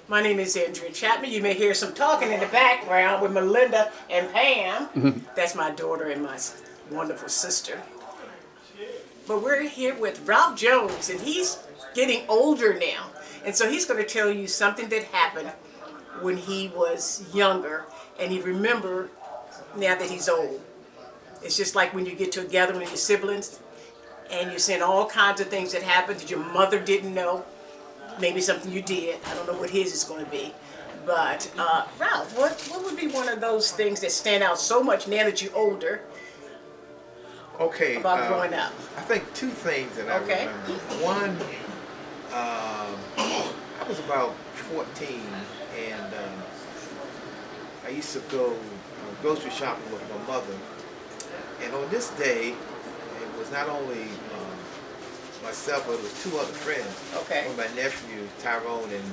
My name is Andrea Chapman. You may hear some talking in the background with Melinda and Pam. That's my daughter and my wonderful sister. But we're here with Ralph Jones, and he's getting older now. And so he's going to tell you something that happened when he was younger, and he remember now that he's old. It's just like when you get together with your siblings, and you're saying all kinds of things that happened that your mother didn't know. Maybe something you did. I don't know what his is going to be. But Ralph, what would be one of those things that stand out so much now that you're older Okay. about growing up? I think two things that I Okay. remember. One, I was about 14, and I used to go grocery shopping with my mother. And on this day, it was not only myself, but it was two other friends. Okay. One of my nephews, Tyrone, and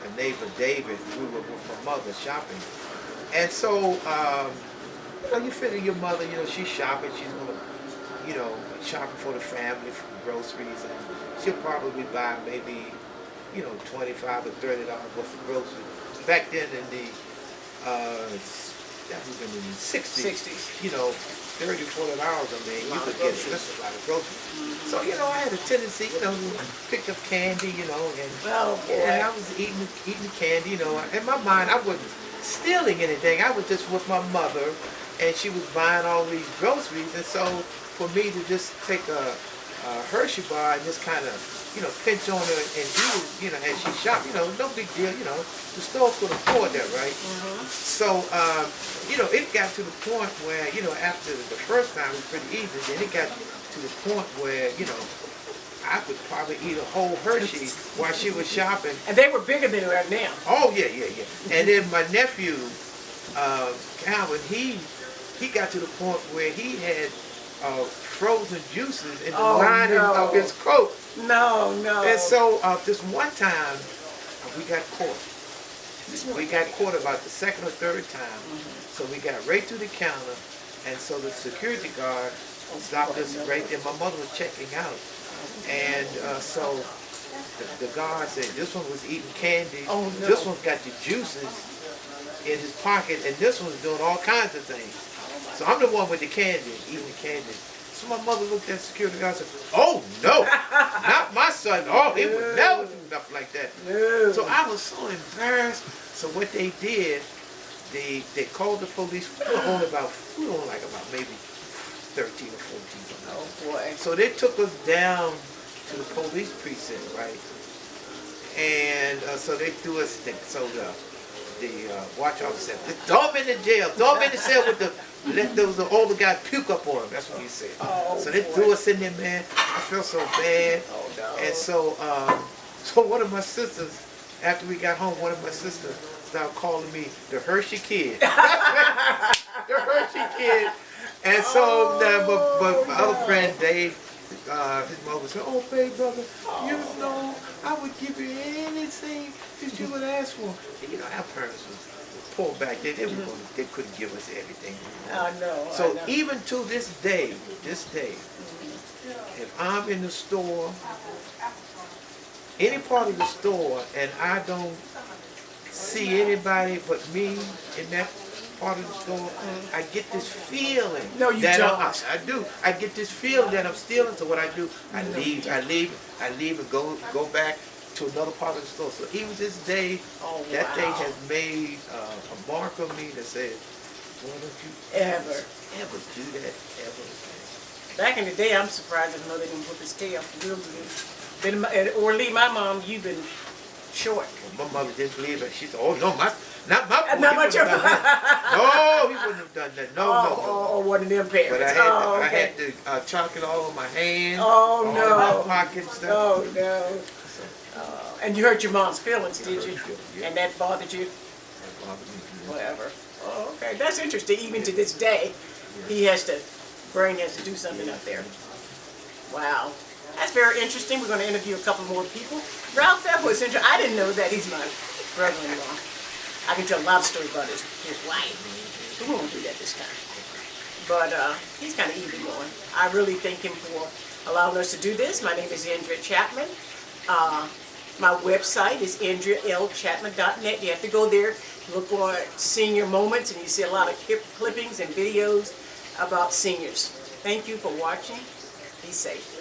a neighbor, David. We were with my mother shopping. And so, you figure your mother, she's shopping. She's going to, shopping for the family, for groceries. And she'll probably buy maybe, $25 or $30 worth of groceries. Back then in the, that was in the 60s. $30, $40, you could get just a lot of groceries. So, I had a tendency, to pick up candy, and I was eating the candy, in my mind, I wasn't stealing anything. I was just with my mother, and she was buying all these groceries. And so, for me to just take a Hershey bar and just kind of, pinch on her and eat it, as she shopped, no big deal, the store could afford that, right? So, it got to the point where, after the first time it was pretty easy, then it got to the point where, I could probably eat a whole Hershey while she was shopping. And they were bigger than right now. Oh, yeah. And then my nephew, Calvin, he got to the point where he had frozen juices in the lining of his coat. No. And so this one time, we got caught. We got caught about the second or third time. So we got right to the counter, and so the security guard stopped us right there. My mother was checking out. And so the guard said, this one was eating candy. Oh, no. This one's got the juices in his pocket, and this one's doing all kinds of things. So I'm the one with the candy, eating the candy. So my mother looked at the security guard and said, oh no, not my son. Oh, he would never do nothing like that. No. So I was so embarrassed. So what they did, they called the police. We were only like about maybe 13 or 14 something. Oh boy. So they took us down to the police precinct, right? And so they threw us, so the watch officer said, throw him in the jail, throw him in the cell with the older guy puke up on him. That's what he said. Oh, so they threw us in there, man. I felt so bad. Oh no. And so one of my sisters, after we got home, one of my sisters started calling me the Hershey Kid. The Hershey Kid. And so, but my other friend, Dave, his mother said, oh, baby brother, I would give you anything that you would ask for. And our parents were poor back then. They couldn't give us everything. I know. So even to this day, if I'm in the store, any part of the store, and I don't see anybody but me in that part of the store, I get this feeling. No, you don't. I do. I get this feeling that I'm stealing. So what I do, I leave and go back to another part of the store. So even this day, that day has made a mark on me that says, why don't you ever do that ever again? Back in the day, I'm surprised his mother didn't whip his tail. Or leave my mom, you've been short. Well, my mother didn't believe it. She said, oh, no, not my boy. Not much of No, he wouldn't have done that. No. One of them parents. But I had the chocolate all over my hands. Oh, all no. in my pocket and stuff. Oh, no. And you hurt your mom's feelings, did you? Yeah. And that bothered you? That bothered me. Whatever. Oh, okay. That's interesting. Even to this day, brain has to do something up there. Wow. That's very interesting. We're going to interview a couple more people. Ralph, that was interesting. I didn't know that. He's my brother-in-law. I can tell a lot of stories about his wife. We won't do that this time. But he's kind of easygoing. I really thank him for allowing us to do this. My name is Andrea Chapman. My website is AndreaChapman.net. You have to go there, look for senior moments, and you see a lot of clippings and videos about seniors. Thank you for watching. Be safe.